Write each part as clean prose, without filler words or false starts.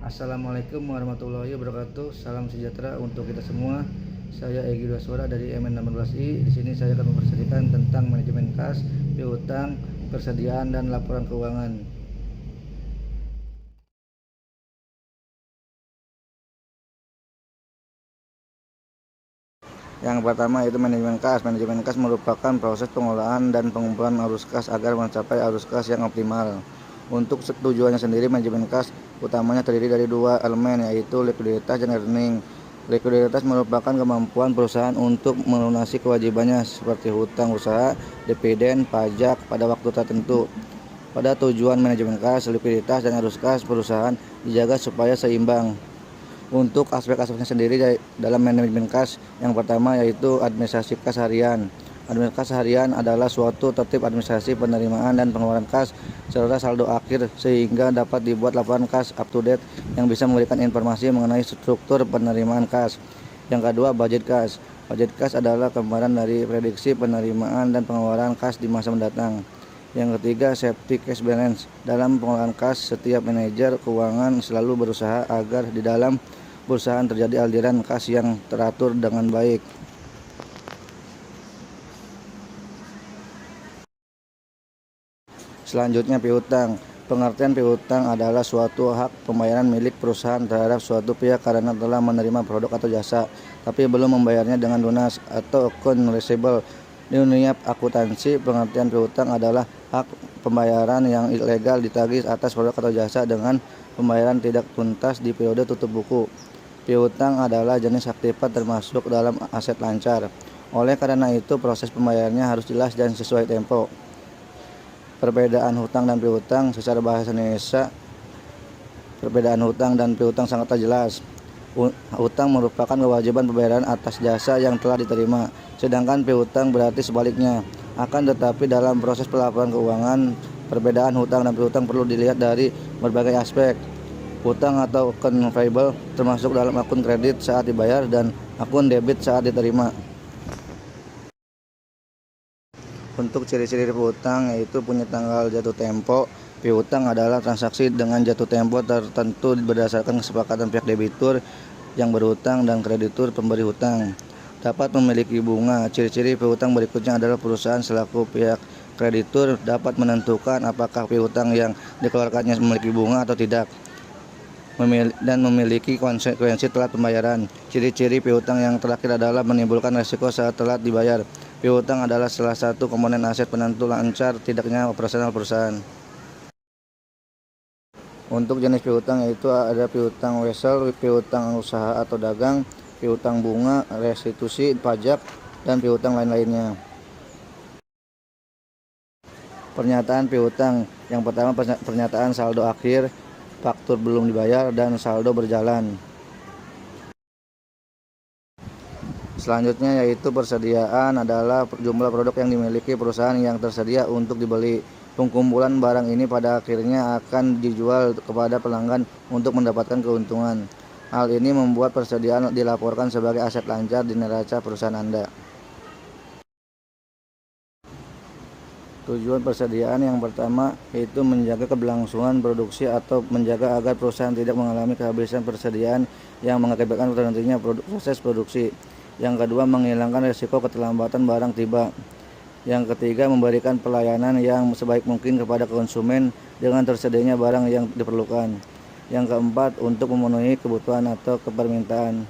Assalamualaikum warahmatullahi wabarakatuh. Salam sejahtera untuk kita semua. Saya Egy Dwaswara dari MN16I. Di sini saya akan mempresentasikan tentang manajemen kas, piutang, persediaan dan laporan keuangan. Yang pertama yaitu manajemen kas. Manajemen kas merupakan proses pengolahan dan pengumpulan arus kas agar mencapai arus kas yang optimal. Untuk tujuannya sendiri, manajemen kas utamanya terdiri dari dua elemen, yaitu likuiditas dan earning. Likuiditas merupakan kemampuan perusahaan untuk melunasi kewajibannya seperti hutang usaha, dividen, pajak pada waktu tertentu. Pada tujuan manajemen kas, likuiditas dan arus kas perusahaan dijaga supaya seimbang. Untuk aspek-aspeknya sendiri dalam manajemen kas, yang pertama yaitu administrasi kas harian. Administrasi kas harian adalah suatu tertib administrasi penerimaan dan pengeluaran kas serta saldo akhir sehingga dapat dibuat laporan kas up to date yang bisa memberikan informasi mengenai struktur penerimaan kas. Yang kedua, budget kas. Budget kas adalah gambaran dari prediksi penerimaan dan pengeluaran kas di masa mendatang. Yang ketiga, safety cash balance. Dalam pengelolaan kas, setiap manajer keuangan selalu berusaha agar di dalam perusahaan terjadi aliran kas yang teratur dengan baik. Selanjutnya, piutang. Pengertian piutang adalah suatu hak pembayaran milik perusahaan terhadap suatu pihak karena telah menerima produk atau jasa, tapi belum membayarnya dengan lunas atau account receivable. Di dunia akuntansi, pengertian piutang adalah hak pembayaran yang ilegal ditagih atas produk atau jasa dengan pembayaran tidak tuntas di periode tutup buku. Piutang adalah jenis aktifat termasuk dalam aset lancar. Oleh karena itu, proses pembayarannya harus jelas dan sesuai tempo. Perbedaan hutang dan piutang secara bahasa Indonesia, perbedaan hutang dan piutang sangatlah jelas. Hutang merupakan kewajiban pembayaran atas jasa yang telah diterima, sedangkan piutang berarti sebaliknya. Akan tetapi dalam proses pelaporan keuangan, perbedaan hutang dan piutang perlu dilihat dari berbagai aspek. Hutang atau account payable termasuk dalam akun kredit saat dibayar dan akun debit saat diterima. Untuk ciri-ciri piutang yaitu punya tanggal jatuh tempo. Piutang adalah transaksi dengan jatuh tempo tertentu berdasarkan kesepakatan pihak debitur yang berhutang dan kreditur pemberi hutang. Dapat memiliki bunga. Ciri-ciri piutang berikutnya adalah perusahaan selaku pihak kreditur dapat menentukan apakah piutang yang dikeluarkannya memiliki bunga atau tidak, dan memiliki konsekuensi telat pembayaran. Ciri-ciri piutang yang terakhir adalah menimbulkan risiko saat telat dibayar. Piutang adalah salah satu komponen aset penentu lancar tidaknya operasional perusahaan. Untuk jenis piutang yaitu ada piutang wesel, piutang usaha atau dagang, piutang bunga, restitusi, pajak, dan piutang lain-lainnya. Pernyataan piutang. Yang pertama, pernyataan saldo akhir, faktur belum dibayar, dan saldo berjalan. Selanjutnya yaitu persediaan adalah jumlah produk yang dimiliki perusahaan yang tersedia untuk dibeli. Pengumpulan barang ini pada akhirnya akan dijual kepada pelanggan untuk mendapatkan keuntungan. Hal ini membuat persediaan dilaporkan sebagai aset lancar di neraca perusahaan Anda. Tujuan persediaan yang pertama yaitu menjaga keberlangsungan produksi atau menjaga agar perusahaan tidak mengalami kehabisan persediaan yang mengakibatkan terhentinya proses produksi. Yang kedua, menghilangkan risiko keterlambatan barang tiba. Yang ketiga, memberikan pelayanan yang sebaik mungkin kepada konsumen dengan tersedianya barang yang diperlukan. Yang keempat, untuk memenuhi kebutuhan atau permintaan.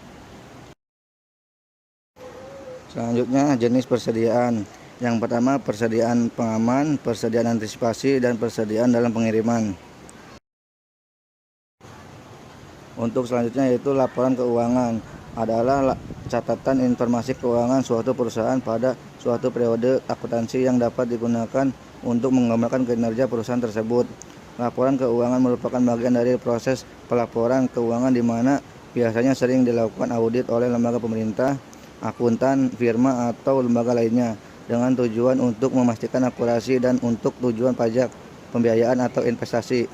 Selanjutnya, jenis persediaan. Yang pertama, persediaan pengaman, persediaan antisipasi, dan persediaan dalam pengiriman. Untuk selanjutnya yaitu laporan keuangan. Adalah catatan informasi keuangan suatu perusahaan pada suatu periode akuntansi yang dapat digunakan untuk menggambarkan kinerja perusahaan tersebut. Laporan keuangan merupakan bagian dari proses pelaporan keuangan di mana biasanya sering dilakukan audit oleh lembaga pemerintah, akuntan, firma, atau lembaga lainnya dengan tujuan untuk memastikan akurasi dan untuk tujuan pajak, pembiayaan, atau investasi.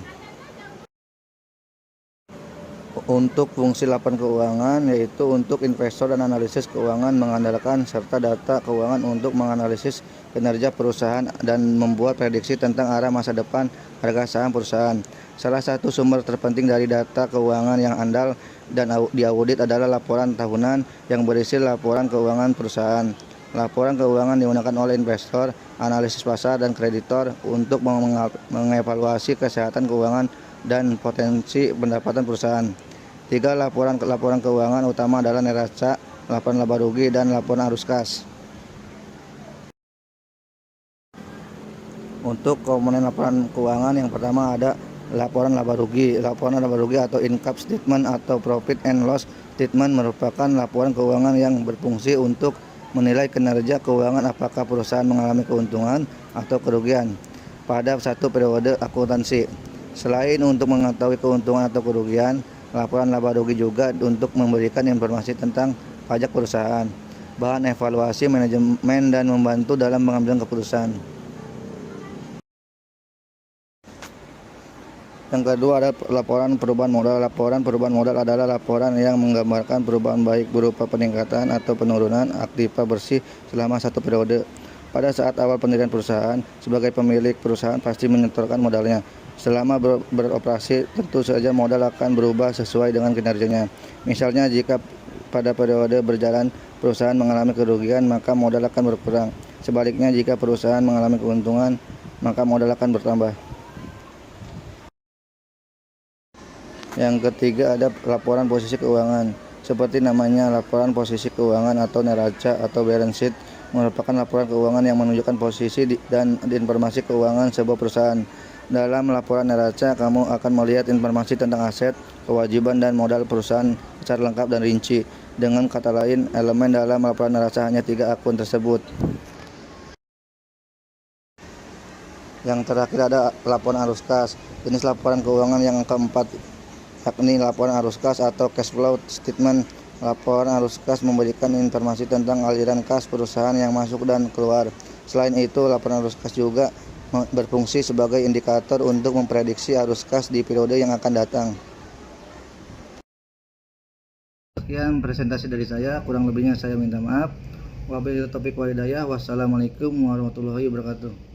Untuk fungsi laporan keuangan yaitu untuk investor dan analisis keuangan mengandalkan serta data keuangan untuk menganalisis kinerja perusahaan dan membuat prediksi tentang arah masa depan harga saham perusahaan. Salah satu sumber terpenting dari data keuangan yang andal dan diaudit adalah laporan tahunan yang berisi laporan keuangan perusahaan. Laporan keuangan digunakan oleh investor, analisis pasar, dan kreditor untuk mengevaluasi kesehatan keuangan dan potensi pendapatan perusahaan. Tiga laporan keuangan utama adalah neraca, laporan laba rugi, dan laporan arus kas. Untuk komponen laporan keuangan yang pertama ada laporan laba rugi. Laporan laba rugi atau income statement atau profit and loss statement merupakan laporan keuangan yang berfungsi untuk menilai kinerja keuangan apakah perusahaan mengalami keuntungan atau kerugian pada satu periode akuntansi. Selain untuk mengetahui keuntungan atau kerugian, laporan laba rugi juga untuk memberikan informasi tentang pajak perusahaan, bahan evaluasi manajemen, dan membantu dalam pengambilan keputusan. Yang kedua ada laporan perubahan modal. Laporan perubahan modal adalah laporan yang menggambarkan perubahan baik berupa peningkatan atau penurunan aktiva bersih selama satu periode. Pada saat awal pendirian perusahaan, sebagai pemilik perusahaan pasti menyetorkan modalnya. Selama beroperasi, tentu saja modal akan berubah sesuai dengan kinerjanya. Misalnya, jika pada periode berjalan perusahaan mengalami kerugian, maka modal akan berkurang. Sebaliknya, jika perusahaan mengalami keuntungan, maka modal akan bertambah. Yang ketiga ada laporan posisi keuangan. Seperti namanya, laporan posisi keuangan atau neraca atau balance sheet merupakan laporan keuangan yang menunjukkan posisi dan informasi keuangan sebuah perusahaan. Dalam laporan neraca, kamu akan melihat informasi tentang aset, kewajiban, dan modal perusahaan secara lengkap dan rinci. Dengan kata lain, elemen dalam laporan neraca hanya 3 akun tersebut. Yang terakhir ada laporan arus kas. Jenis laporan keuangan yang keempat yakni laporan arus kas atau cash flow statement. Laporan arus kas memberikan informasi tentang aliran kas perusahaan yang masuk dan keluar. Selain itu, laporan arus kas juga berfungsi sebagai indikator untuk memprediksi arus kas di periode yang akan datang. Sekian presentasi dari saya, kurang lebihnya saya minta maaf. Wabillahi taufiq wal hidayah. Wassalamualaikum warahmatullahi wabarakatuh.